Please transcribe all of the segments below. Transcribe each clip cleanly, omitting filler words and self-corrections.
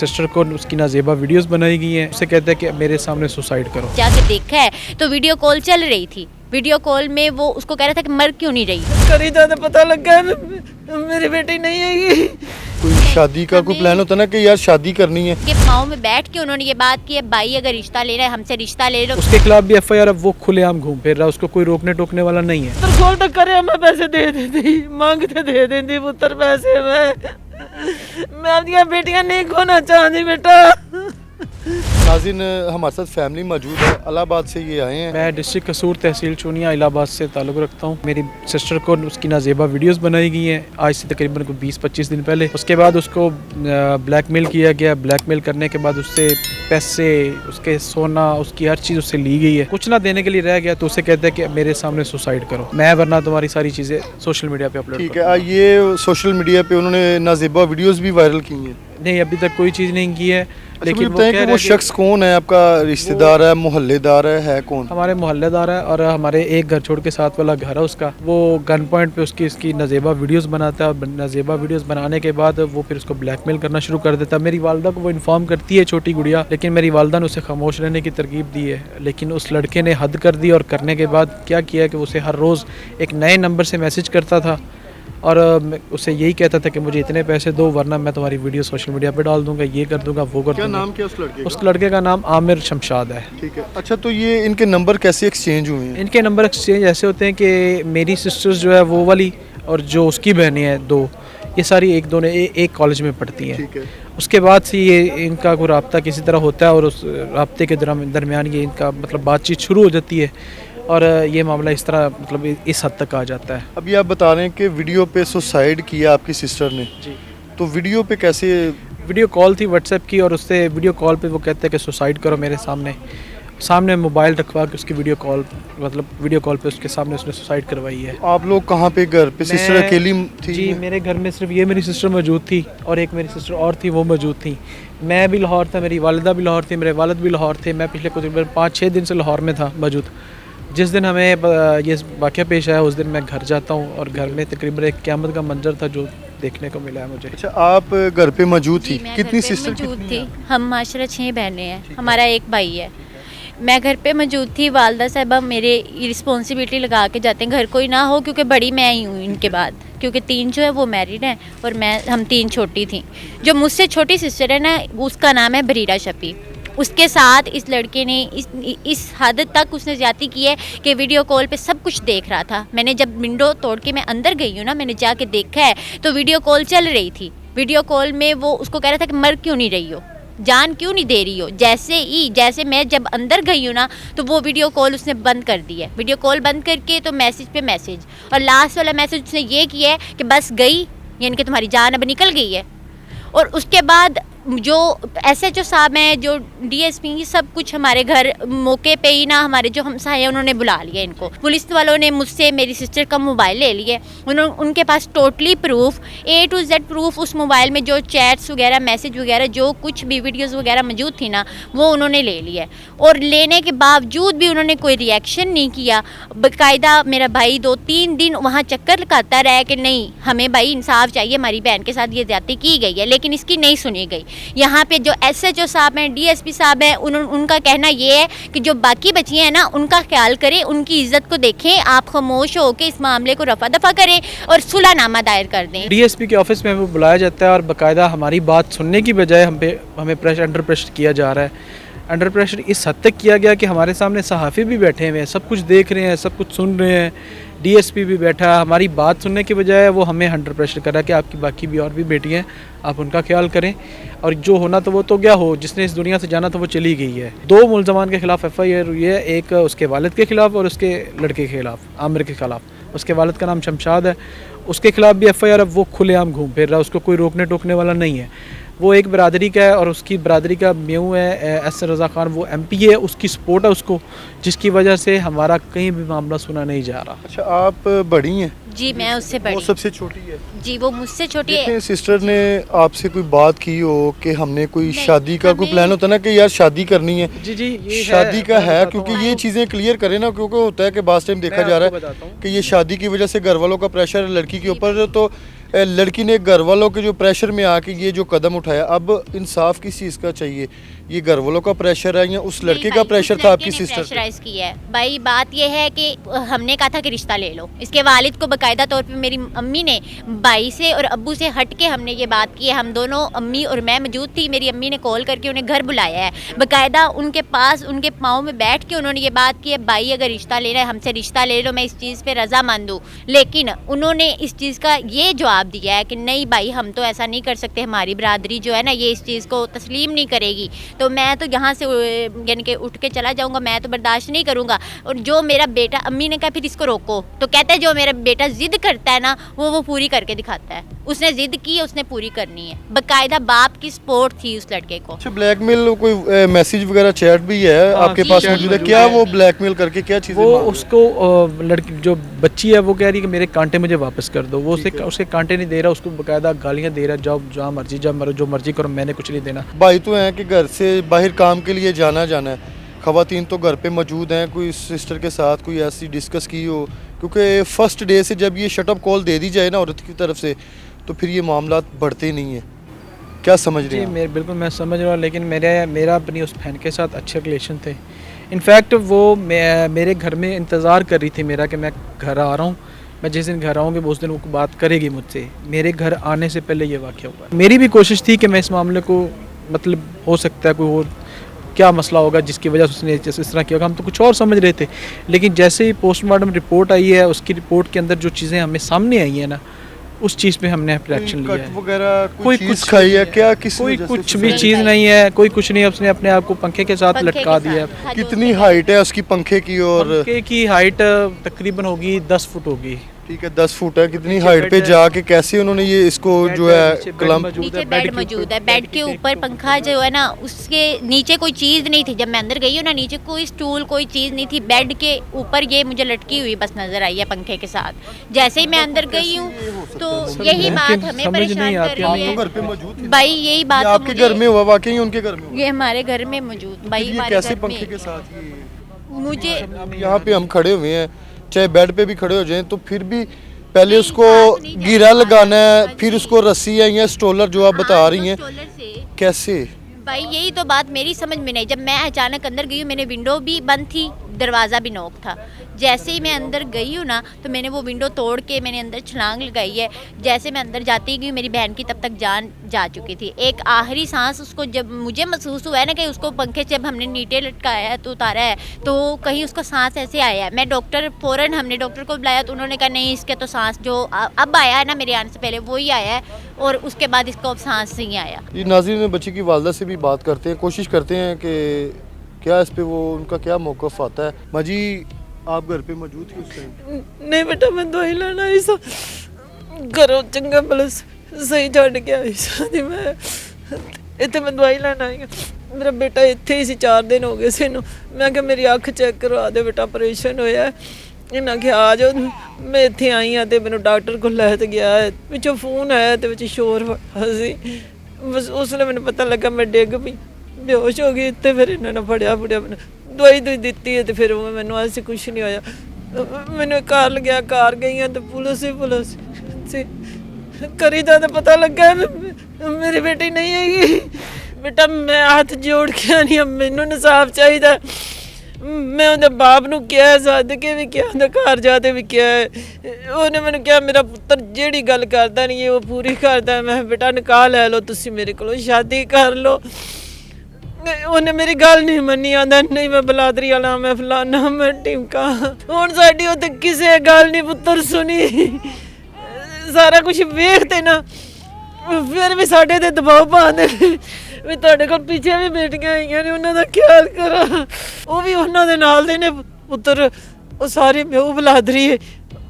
Sister को उसकी नाजेबा videos बनाई गई हैं। उसे कहते हैं कि मेरे सामने सुसाइड करो। जाके देखा है तो वीडियो कॉल चल रही थी। वीडियो कॉल में वो उसको कह रहा था कि मर क्यों नहीं रही। करी ज्यादा पता लगा मेरी बेटी नहीं है। कोई शादी का कोई प्लान होता ना कि यार शादी करनी है, कि पाँव में बैठ के उन्होंने ये बात की है, भाई अगर रिश्ता लेना है हमसे रिश्ता ले लो। उसके खिलाफ भी एफआईआर अब वो खुलेआम घूम फिर रहा है, उसको कोई रोकने टोकने वाला नहीं है। पुत्र खोल तक करे मैं पैसे दे देती, मांगते दे देती पुत्र पैसे मैं अपनी बेटियां नहीं खोना चाहती बेटा। नाज़रीन हमारे साथ फैमिली मौजूद है, इलाहाबाद से ये आए हैं। मैं डिस्ट्रिक्ट कसूर तहसील चूनिया इलाहाबाद से ताल्लुक़ रखता हूँ। मेरी सिस्टर को उसकी नाजेबा वीडियोस बनाई गई हैं आज से तकरीबन 20-25 दिन पहले। उसके बाद उसको ब्लैकमेल किया गया। ब्लैकमेल करने के बाद उससे पैसे, उसके सोना, उसकी हर चीज़ उससे ली गई है। कुछ ना देने के लिए रह गया तो उसे कहते हैं कि मेरे सामने सुसाइड करो, मैं वरना तुम्हारी सारी चीज़ें सोशल मीडिया पे अपलोड। ठीक है, ये सोशल मीडिया पे उन्होंने नाज़ेबा वीडियोस भी वायरल की हैं? नहीं, अभी तक कोई चीज़ नहीं की है। लेकिन बताएं कि वो शख्स कौन है? आपका रिश्तेदार है, मोहल्लेदार है कौन? हमारे मोहल्लेदार है और हमारे एक घर छोड़ के साथ वाला घर है उसका। वो गन पॉइंट पे उसकी नाजेबा वीडियोस बनाता है और नाजेबा वीडियोस बनाने के बाद वो फिर उसको ब्लैकमेल करना शुरू कर देता है। मेरी वालदा को वो इन्फॉर्म करती है, छोटी गुड़िया, लेकिन मेरी वालदा ने उसे खामोश रहने की तरकीब दी है। लेकिन उस लड़के ने हद कर दी और करने के बाद क्या किया कि उसे हर रोज़ एक नए नंबर से मैसेज करता था और उसे यही कहता था कि मुझे इतने पैसे दो वरना मैं तुम्हारी वीडियो सोशल मीडिया पे डाल दूंगा, ये कर दूंगा, वो कर दूंगा। क्या नाम क्या उस लड़के का? उस लड़के का नाम आमिर शमशाद है। ठीक है, अच्छा तो ये इनके नंबर कैसे एक्सचेंज हुए हैं? इनके नंबर एक्सचेंज ऐसे होते हैं कि मेरी सिस्टर्स जो है वो वाली और जो उसकी बहनें हैं दो, ये सारी एक दोनों एक कॉलेज में पढ़ती हैं। ठीक है, उसके बाद से ये इनका कोई रब्ता किसी तरह होता है और उस रब्ते के दरमियान ये इनका मतलब बातचीत शुरू हो जाती है और ये मामला इस तरह मतलब इस हद तक आ जाता है। अभी आप बता रहे हैं कि वीडियो पे सुसाइड किया आपकी सिस्टर ने, जी। तो वीडियो पे कैसे? वीडियो कॉल थी व्हाट्सएप की और उससे वीडियो कॉल पे वो कहते हैं कि सुसाइड करो मेरे सामने मोबाइल रखवा के उसकी वीडियो कॉल पे उसके सामने उसने सुसाइड करवाई है। आप लोग कहाँ पे घर पे? सिस्टर अकेली थी? जी, मेरे घर में सिर्फ ये मेरी सिस्टर मौजूद थी और एक मेरी सिस्टर और थी, वो मौजूद थी। मैं भी लाहौर था, मेरी वालिदा भी लाहौर थी, मेरे वालिद भी लाहौर थे। मैं पिछले कुछ 5-6 दिन से लाहौर में था मौजूद। जिस दिन हमें ये वाक़या पेश आया उस दिन मैं घर जाता हूँ और घर में तकरीबन एक क़यामत का मंजर था जो देखने को मिला है मुझे। अच्छा, आप घर पे मौजूद थी? कितनी सिस्टर मौजूद थी? हम माशरा 6 बहनें हैं, हमारा एक भाई है। मैं घर पे मौजूद थी। वालदा साहबा मेरे रिस्पॉन्सिबिलिटी लगा के जाते हैं घर कोई ना हो, क्योंकि बड़ी मैं ही हूँ इनके बाद, क्योंकि 3 जो है वो मैरिड हैं और हम 3 छोटी थी। जो मुझसे छोटी सिस्टर है ना उसका नाम है बरीरा शफी। उसके साथ इस लड़के ने इस हद तक उसने ज़्यादती की है कि वीडियो कॉल पे सब कुछ देख रहा था। मैंने जब विंडो तोड़ के मैं अंदर गई हूँ ना, मैंने जाके देखा है तो वीडियो कॉल चल रही थी। वीडियो कॉल में वो उसको कह रहा था कि मर क्यों नहीं रही हो, जान क्यों नहीं दे रही हो। जैसे मैं जब अंदर गई हूँ ना तो वो वीडियो कॉल उसने बंद कर दी है। वीडियो कॉल बंद करके तो मैसेज पे मैसेज, और लास्ट वाला मैसेज उसने ये किया है कि बस गई, यानी कि तुम्हारी जान अब निकल गई है। और उसके बाद जो SHO साहब हैं, जो DSP, सब कुछ हमारे घर मौके पे ही ना, हमारे जो हमसाए हैं उन्होंने बुला लिया इनको। पुलिस वालों ने मुझसे मेरी सिस्टर का मोबाइल ले लिए। उनके पास totally proof, A to Z proof, उस मोबाइल में जो चैट्स वगैरह, मैसेज वगैरह, जो कुछ भी वीडियोस वगैरह मौजूद थी ना वो उन्होंने ले लिया। और लेने के बावजूद भी उन्होंने कोई रिएक्शन नहीं किया। बाकायदा मेरा भाई 2-3 दिन वहाँ चक्कर लगाता रहा कि नहीं हमें भाई इंसाफ चाहिए, हमारी बहन के साथ ये ज्यादती की गई है, लेकिन इसकी नहीं सुनी गई। यहाँ पे जो SHO साहब हैं, DSP साहब हैं, उनका कहना ये है कि जो बाकी बच्चियाँ हैं ना उनका ख्याल करें, उनकी इज्जत को देखें, आप खामोश होकर इस मामले को रफा दफा करें और सुलहनामा दायर कर दें। DSP के ऑफिस में हमें बुलाया जाता है और बाकायदा हमारी बात सुनने की बजाय हमें अंडर प्रेशर किया जा रहा है। अंडर प्रेशर इस हद तक किया गया कि हमारे सामने सहाफ़ी भी बैठे हुए हैं, सब कुछ देख रहे हैं, सब कुछ सुन रहे हैं। DSP भी बैठा है, हमारी बात सुनने की बजाय वो हमें अंडर प्रेशर कर रहा है कि आपकी बाकी भी और भी बेटियाँ हैं, आप उनका ख्याल करें और जो होना तो वो तो क्या हो, जिसने इस दुनिया से जाना तो वो चली गई है। 2 मुलजमान के खिलाफ FIR हुई है, एक उसके वालिद के खिलाफ और उसके लड़के के खिलाफ, आमिर के खिलाफ। उसके वालिद का नाम शमशाद है, उसके खिलाफ भी FIR अब वो खुलेआम घूम फिर रहा है, उसको कोई रोकने टोकने वाला नहीं है। वो एक बरादरी का है और उसकी बरादरी का मेहू है एस रज़ा ख़ान, वो MP है, उसकी सपोर्ट है उसको, जिसकी वजह से हमारा कहीं भी मामला सुना नहीं जा रहा। अच्छा, आप बड़ी हैं? जी मैं उससे वो बड़ी। सबसे छोटी है। जी वो मुझसे छोटी है। देखें, सिस्टर ने आपसे कोई बात की हो कि हमने कोई नहीं, शादी का कोई हमें- प्लान होता है ना कि यार शादी करनी है, जी जी ये शादी का मैं है, बताता क्योंकि हूँ ये आपको। चीज़ें क्लियर करें ना, क्योंकि होता है कि बास टाइम देखा मैं जा रहा आपको है बताता हूँ। कि ये शादी की वजह से घर वालों का प्रेशर है लड़की के ऊपर, तो लड़की ने घर वालों के जो प्रेशर में आके ये जो कदम उठाया, अब इंसाफ किस चीज़ का चाहिए, ये घर वालों का प्रेशर है या उस लड़के का प्रेशर था आपकी सिस्टर पे? प्रेशराइज किया है भाई। बात यह है कि हमने कहा था कि रिश्ता ले लो। इसके वालिद को बकायदा तौर पे मेरी अम्मी ने भाई से और अब्बू से हट के हमने ये बात की है। हम दोनों, अम्मी और मैं मौजूद थी। मेरी अम्मी ने कॉल करके उन्हें घर बुलाया है, बकायदा उनके पास उनके पाँव में बैठ के उन्होंने ये बात की है, भाई अगर रिश्ता लेना है हमसे रिश्ता ले लो, मैं इस चीज़ पर रजामंद हूँ। लेकिन उन्होंने इस चीज़ का ये जवाब दिया है कि नहीं भाई हम तो ऐसा नहीं कर सकते, हमारी बरादरी जो है ना ये इस चीज़ को तस्लीम नहीं करेगी, तो मैं तो यहाँ से यानी कि उठ के चला जाऊँगा, मैं तो बर्दाश्त नहीं करूँगा। और जो मेरा बेटा, अम्मी ने कहा फिर इसको रोको, तो कहते हैं जो मेरा बेटा जिद करता है ना वो पूरी करके दिखाता है। उसने जिद की है, उसने पूरी करनी है। बकायदा बाप की सपोर्ट थी उस लड़के को। अच्छा, ब्लैकमेल कोई मैसेज वगैरह चैट भी है हाँ, आपके जी, पास चैट मौजूद है मौजूद क्या? है। वो ब्लैकमेल करके क्या चीज़ें वो मांग रहे हैं? उसको लड़की जो बच्ची है वो कह रही है कि मेरे कांटे मुझे वापस कर दो। वो उसके कांटे नहीं दे रहा, उसको बकायदा गालियाँ दे रहा है, जाओ जहाँ मर्जी जो मर्जी करो, मैंने कुछ नहीं देना। भाई तो हैं कि घर से बाहर काम के लिए जाना है, ख़वातीन तो घर पे मौजूद हैं, कोई सिस्टर के साथ कोई ऐसी डिस्कस की हो? क्योंकि फ़र्स्ट डे से जब ये शटअप कॉल दे दी जाए ना औरत की तरफ से, तो फिर ये मामला बढ़ते नहीं है। क्या समझ रहे जी हैं आप? बिल्कुल मैं समझ रहा हूँ, लेकिन मेरा अपनी उस बहन के साथ अच्छे रिलेशन थे। इनफैक्ट वो मेरे घर में इंतज़ार कर रही थी मेरा कि मैं घर आ रहा हूँ, मैं जिस दिन घर आऊँगी वो उस दिन वो बात करेगी मुझसे। मेरे घर आने से पहले ये वाक़या हुआ। मेरी भी कोशिश थी कि मैं इस मामले को, मतलब हो सकता है कोई और क्या मसला होगा जिसकी वजह से उसने जैसे इस तरह किया होगा, हम तो कुछ और समझ रहे थे। लेकिन जैसे ही पोस्टमार्टम रिपोर्ट आई है, उसकी रिपोर्ट के अंदर जो चीज़ें हमें सामने आई हैं ना, उस चीज़ पे हमने एक्शन लिया कट है। वगैरह कोई चीज़ कुछ खाई है नहीं क्या? किस कोई वजह से कुछ उसने भी खाई? चीज़ नहीं है, कोई कुछ नहीं है। उसने अपने आप को पंखे के साथ पंखे लटका के दिया। साथ, हाँ, कितनी हाइट है उसकी पंखे की? और पंखे की हाइट तकरीबन होगी 10 फुट होगी। ठीक है, 10 फुट है। कितनी नीचे हाइट बेड पे है। जाके कैसे उन्होंने ये इसको बेड जो है, है नीचे बेड क्लम्प? मौजूद नीचे है, बेड के मौजूद ऊपर- है, बेड के ठीक ऊपर पंखा जो है ना उसके नीचे कोई चीज़ नहीं थी। जब मैं अंदर गई हूँ ना, नीचे कोई स्टूल कोई चीज़ नहीं थी। बेड के ऊपर ये मुझे लटकी हुई बस नज़र आई है पंखे के साथ। जैसे ही मैं अंदर गई हूँ तो यही है बात कि हमें समझ परेशान नहीं कर आती, आप रही तो है घर पे मौजूद थे। भाई। यही बात ये तो आपके मुझे- घर में हुआ वाकई उनके घर में हुआ? ये हमारे घर में मौजूद भाई, ये हमारे कैसे घर पंखे के में साथ ये? मुझे अब यहाँ पे हम खड़े हुए हैं, चाहे बेड पे भी खड़े हो जाएं, तो फिर भी पहले नहीं, उसको हाथ नहीं गिरा जाता, लगाना है, हाँ फिर जी। उसको रस्सी है या स्टोलर जो आप बता हाँ, रही वो हैं, स्टोलर से। कैसे? भाई यही तो बात मेरी समझ में नहीं। जब मैं अचानक अंदर गई हूँ, मैंने विंडो भी बंद थी, दरवाज़ा भी नॉक था। जैसे ही मैं अंदर गई हूँ ना तो मैंने वो विंडो तोड़ के मैंने अंदर छलांग लगाई है। जैसे मैं अंदर जाती गई, मेरी बहन की तब तक जान जा चुकी थी। एक आखिरी सांस उसको जब मुझे महसूस हुआ है ना कि उसको पंखे से जब हमने नीचे लटकाया है तो उतारा है, तो कहीं उसका सांस ऐसे आया है। मैं फ़ौरन हमने डॉक्टर को बुलाया तो उन्होंने कहा नहीं, इसके तो सांस जो अब आया है ना मेरे आने से पहले वही आया है, और उसके बाद इसको अब सांस नहीं आया। ये नाज़रीन बच्ची की वालदा से भी बात करते हैं, कोशिश करते हैं कि क्या इस पे वो उनका क्या मौक़िफ़ आता है। माँ जी, आप घर पे मौजूद थी उस टाइम? नहीं बेटा, मैं दवाई लेना आई सा घरों चंगा भला सही छड़ के आई सा दी मैं इत्थे मैं दवाई लेना आई हां। मेरा बेटा इत्थे ही सी, 4 दिन हो गए सी इहनूं। मैं कहा मेरी अख चेक करवा दे बेटा, ऑपरेशन होया है। इन्हें आखेआ आ जाओ। मैं इत्थे आई हाँ, तो मैनू डॉक्टर को लै ते गया है, पिछों फोन आया तो विच शोर बड़ा सी। बस उसले मैनू पता लगा मैं डिग पई, बेहोश हो गई। इत्थे फिर इन्होंने फड़िया मैनू दवाई दित्ती है, तो फिर मैनू ऐसे कुछ नहीं होया। मैनू कार गया, कार गई हाँ तो पुलिस से करी दा तो पता लगा मेरी बेटी नहीं हैगी। बेटा मैं हाथ जोड़ के आनी, मैनू इंसाफ चाहिए। मैं उहदे बाप नूं कहा, सद के भी कहा, उहदे घर जाते भी कहा। उहने मैनू कहा मेरा पुत्तर जेड़ी गल करदा नहीं है वो पूरी करदा। मैं बेटा निकाह लै लो, तुसी मेरे कोलों शादी कर लो। उन्हें मेरी गल नहीं मनी, आंदा नहीं मैं बलादरी वाला, मैं फलाना, मैं टिमका। हुण साडी उत्ते किसे गल नहीं पुत्तर सुनी। सारा कुछ वेखते ना फिर भी साढ़े ते दबाव पाते भी तुहाडे कोल पीछे भी बेटियां आईयां ने, उन्हां दा ख्याल करा। वो भी उन्हां दे नाल दे ने पुत्तर, वो सारे प्यो बलादरी है,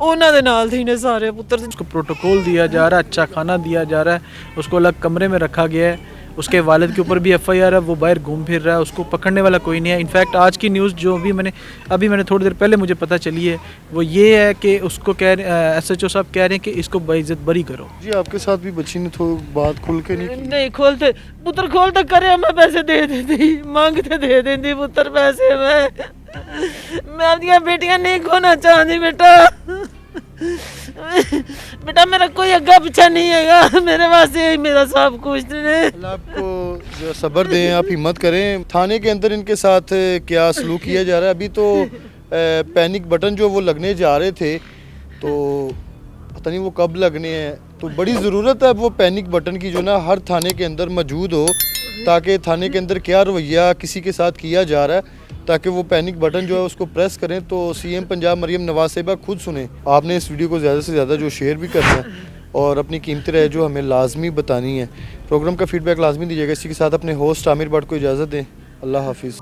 उन्हां दे नाल दे ने सारे पुत्तर। उसको प्रोटोकॉल दिया जा रहा है, अच्छा खाना दिया जा रहा है, उसको अलग कमरे में रखा गया है, उसके वालिद के ऊपर भी FIR है, वो बाहर घूम फिर रहा है, उसको पकड़ने वाला कोई नहीं है। इनफैक्ट आज की न्यूज़ जो भी मैंने थोड़ी देर पहले मुझे पता चली है वो ये है कि उसको SHO साहब कह रहे हैं कि इसको बेइज्जत बरी करो। जी आपके साथ भी बच्ची ने तो बात खुल के नहीं की। नहीं खोलते पुत्र खोलते करे मैं पैसे दे देती मांगते दे देती पुत्र पैसे मैं अपनी बेटियां नहीं खोना चाहती बेटा बेटा मेरा कोई अग्गा पीछा नहीं है मेरे वास्ते यही मेरा सब कुछ है। अल्लाह आपको जो सब्र दें, आप हिम्मत करें। थाने के अंदर इनके साथ क्या सलूक किया जा रहा है? अभी तो पैनिक बटन जो वो लगने जा रहे थे तो पता नहीं वो कब लगने हैं, तो बड़ी ज़रूरत है वो पैनिक बटन की जो ना हर थाने के अंदर मौजूद हो, ताकि थाने के अंदर क्या रवैया किसी के साथ किया जा रहा है ताकि वो पैनिक बटन जो है उसको प्रेस करें तो CM पंजाब मरियम नवाज साहिबा खुद सुने। आपने इस वीडियो को ज़्यादा से ज़्यादा जो शेयर भी करना है और अपनी कीमती राय जो हमें लाजमी बतानी है। प्रोग्राम का फीडबैक लाजमी दीजिएगा। इसी के साथ अपने होस्ट आमिर भट्ट को इजाज़त दें। अल्लाह हाफिज़।